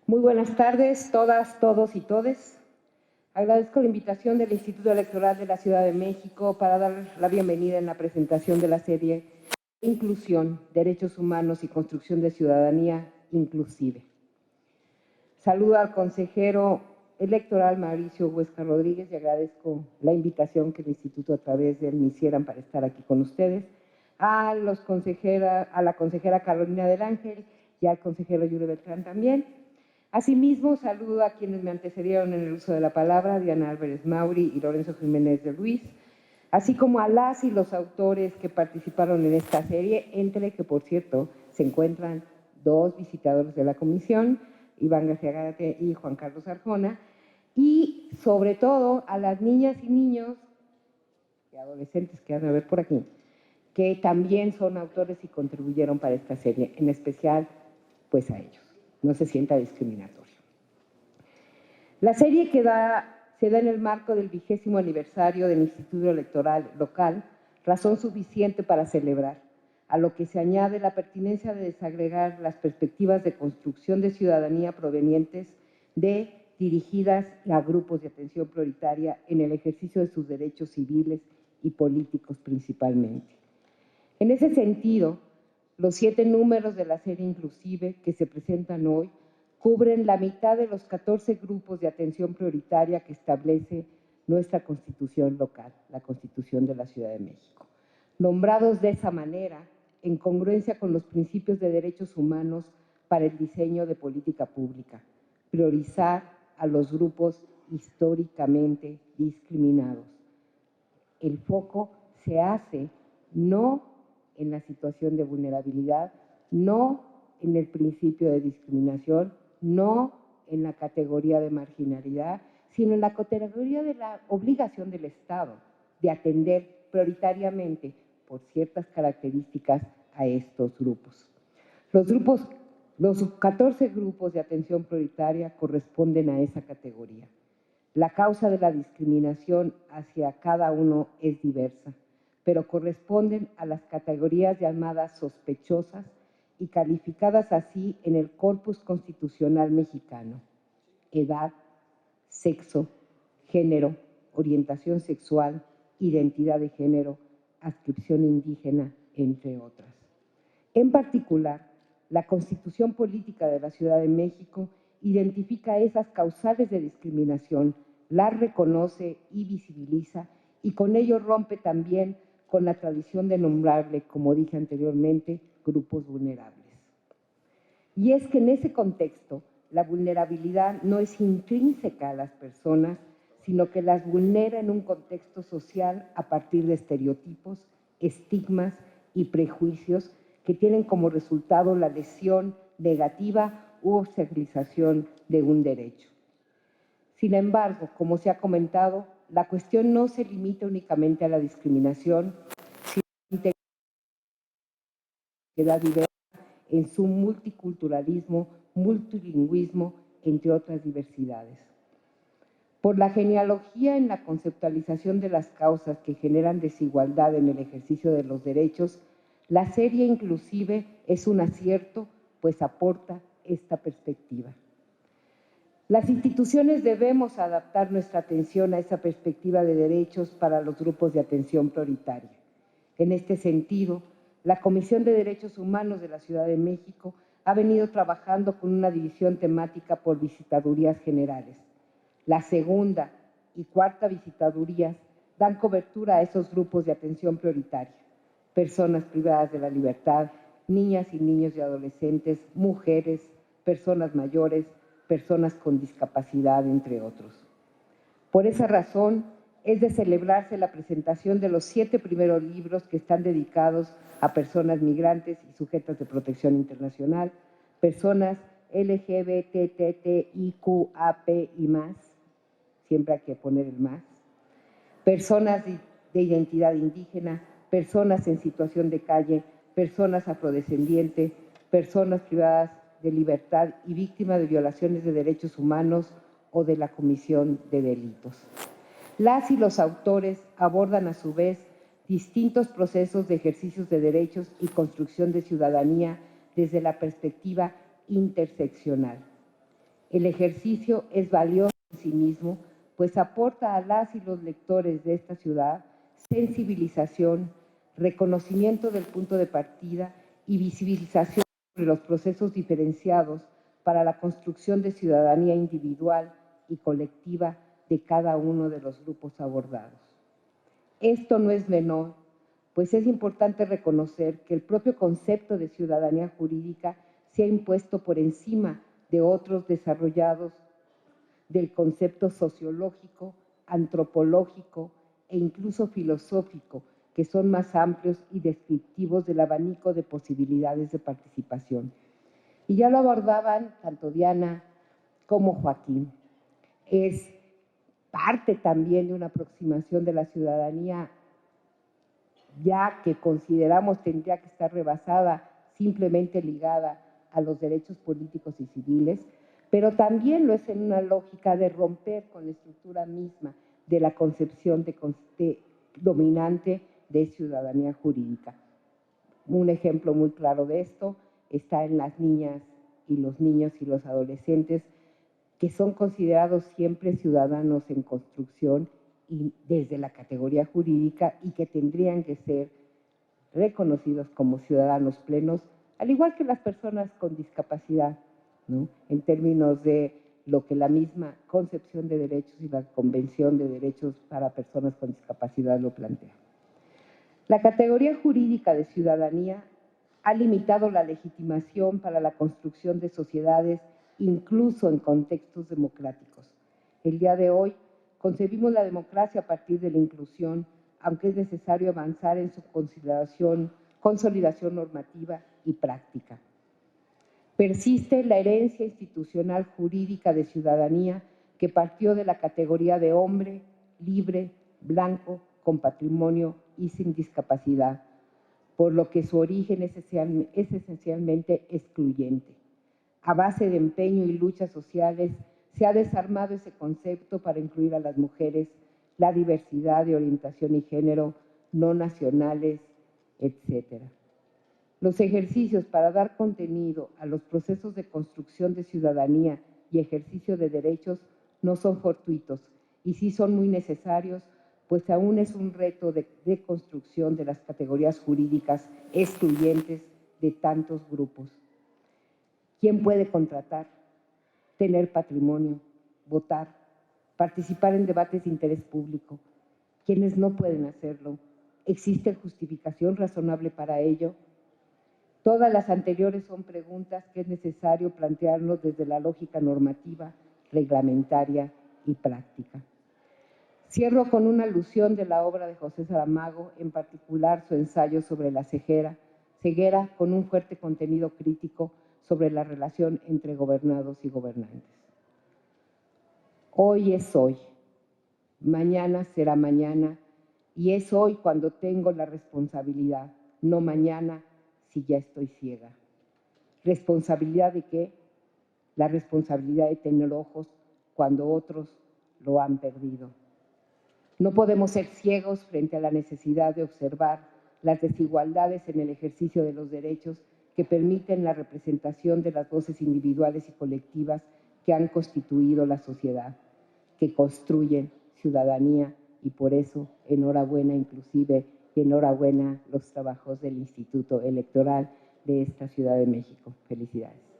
Muy buenas tardes, todas, todos y todes. Agradezco la invitación del Instituto Electoral de la Ciudad de México para dar la bienvenida en la presentación de la serie Inclusión, Derechos Humanos y Construcción de Ciudadanía Inclusive. Saludo al consejero electoral Mauricio Huesca Rodríguez y agradezco la invitación que el Instituto a través de él me hicieran para estar aquí con ustedes, a la consejera Carolina del Ángel y al consejero Yuri Beltrán también. Asimismo, saludo a quienes me antecedieron en el uso de la palabra, Diana Álvarez Mauri y Lorenzo Jiménez de Ruiz, así como a las y los autores que participaron en esta serie, entre que, por cierto, se encuentran dos visitadores de la comisión, Iván García Gárate y Juan Carlos Arjona, y sobre todo a las niñas y niños y adolescentes que van a ver por aquí, que también son autores y contribuyeron para esta serie, en especial, pues a ellos. No se sienta discriminatorio. La serie se da en el marco del 20º aniversario del Instituto Electoral Local, razón suficiente para celebrar, a lo que se añade la pertinencia de desagregar las perspectivas de construcción de ciudadanía provenientes de dirigidas a grupos de atención prioritaria en el ejercicio de sus derechos civiles y políticos principalmente. En ese sentido, los 7 números de la serie Inclusive que se presentan hoy cubren la mitad de los 14 grupos de atención prioritaria que establece nuestra Constitución local, la Constitución de la Ciudad de México. Nombrados de esa manera, en congruencia con los principios de derechos humanos para el diseño de política pública, priorizar a los grupos históricamente discriminados. El foco se hace no en la situación de vulnerabilidad, no en el principio de discriminación, no en la categoría de marginalidad, sino en la categoría de la obligación del Estado de atender prioritariamente por ciertas características a estos grupos. Los 14 grupos de atención prioritaria corresponden a esa categoría. La causa de la discriminación hacia cada uno es diversa, pero corresponden a las categorías llamadas sospechosas y calificadas así en el corpus constitucional mexicano: edad, sexo, género, orientación sexual, identidad de género, adscripción indígena, entre otras. En particular, la Constitución Política de la Ciudad de México identifica esas causales de discriminación, las reconoce y visibiliza, y con ello rompe también con la tradición de nombrarle, como dije anteriormente, grupos vulnerables. Y es que en ese contexto, la vulnerabilidad no es intrínseca a las personas, sino que las vulnera en un contexto social a partir de estereotipos, estigmas y prejuicios que tienen como resultado la lesión negativa u obstaculización de un derecho. Sin embargo, como se ha comentado, la cuestión no se limita únicamente a la discriminación, sino a la integridad diversa en su multiculturalismo, multilingüismo, entre otras diversidades. Por la genealogía en la conceptualización de las causas que generan desigualdad en el ejercicio de los derechos, la serie Inclusive es un acierto, pues aporta esta perspectiva. Las instituciones debemos adaptar nuestra atención a esa perspectiva de derechos para los grupos de atención prioritaria. En este sentido, la Comisión de Derechos Humanos de la Ciudad de México ha venido trabajando con una división temática por visitadurías generales. La segunda y cuarta visitadurías dan cobertura a esos grupos de atención prioritaria: personas privadas de la libertad, niñas y niños y adolescentes, mujeres, personas mayores, personas con discapacidad, entre otros. Por esa razón, es de celebrarse la presentación de los 7 primeros libros que están dedicados a personas migrantes y sujetas de protección internacional, personas LGBTTIQAP y más, siempre hay que poner el más, personas de identidad indígena, personas en situación de calle, personas afrodescendientes, personas privadas de libertad y víctimas de violaciones de derechos humanos o de la comisión de delitos. Las y los autores abordan a su vez distintos procesos de ejercicios de derechos y construcción de ciudadanía desde la perspectiva interseccional. El ejercicio es valioso en sí mismo, pues aporta a las y los lectores de esta ciudad sensibilización, reconocimiento del punto de partida y visibilización sobre los procesos diferenciados para la construcción de ciudadanía individual y colectiva de cada uno de los grupos abordados. Esto no es menor, pues es importante reconocer que el propio concepto de ciudadanía jurídica se ha impuesto por encima de otros desarrollados del concepto sociológico, antropológico e incluso filosófico, que son más amplios y descriptivos del abanico de posibilidades de participación. Y ya lo abordaban tanto Diana como Joaquín. Es parte también de una aproximación de la ciudadanía, ya que consideramos tendría que estar rebasada, simplemente ligada a los derechos políticos y civiles, pero también lo es en una lógica de romper con la estructura misma de la concepción dominante de ciudadanía jurídica. Un ejemplo muy claro de esto está en las niñas y los niños y los adolescentes, que son considerados siempre ciudadanos en construcción y desde la categoría jurídica y que tendrían que ser reconocidos como ciudadanos plenos, al igual que las personas con discapacidad, ¿no? En términos de lo que la misma concepción de derechos y la Convención de Derechos para Personas con Discapacidad lo plantea. La categoría jurídica de ciudadanía ha limitado la legitimación para la construcción de sociedades, incluso en contextos democráticos. El día de hoy concebimos la democracia a partir de la inclusión, aunque es necesario avanzar en su consolidación normativa y práctica. Persiste la herencia institucional jurídica de ciudadanía que partió de la categoría de hombre, libre, blanco, con patrimonio y sin discapacidad, por lo que su origen es esencialmente excluyente. A base de empeño y luchas sociales, se ha desarmado ese concepto para incluir a las mujeres, la diversidad de orientación y género, no nacionales, etc. Los ejercicios para dar contenido a los procesos de construcción de ciudadanía y ejercicio de derechos no son fortuitos y sí son muy necesarios, pues aún es un reto de construcción de las categorías jurídicas excluyentes de tantos grupos. ¿Quién puede contratar, tener patrimonio, votar, participar en debates de interés público? ¿Quiénes no pueden hacerlo? ¿Existe justificación razonable para ello? Todas las anteriores son preguntas que es necesario plantearnos desde la lógica normativa, reglamentaria y práctica. Cierro con una alusión de la obra de José Saramago, en particular su ensayo sobre la ceguera, con un fuerte contenido crítico sobre la relación entre gobernados y gobernantes. Hoy es hoy, mañana será mañana, y es hoy cuando tengo la responsabilidad, no mañana si ya estoy ciega. ¿Responsabilidad de qué? La responsabilidad de tener ojos cuando otros lo han perdido. No podemos ser ciegos frente a la necesidad de observar las desigualdades en el ejercicio de los derechos que permiten la representación de las voces individuales y colectivas que han constituido la sociedad, que construyen ciudadanía, y por eso enhorabuena inclusive y enhorabuena los trabajos del Instituto Electoral de esta Ciudad de México. Felicidades.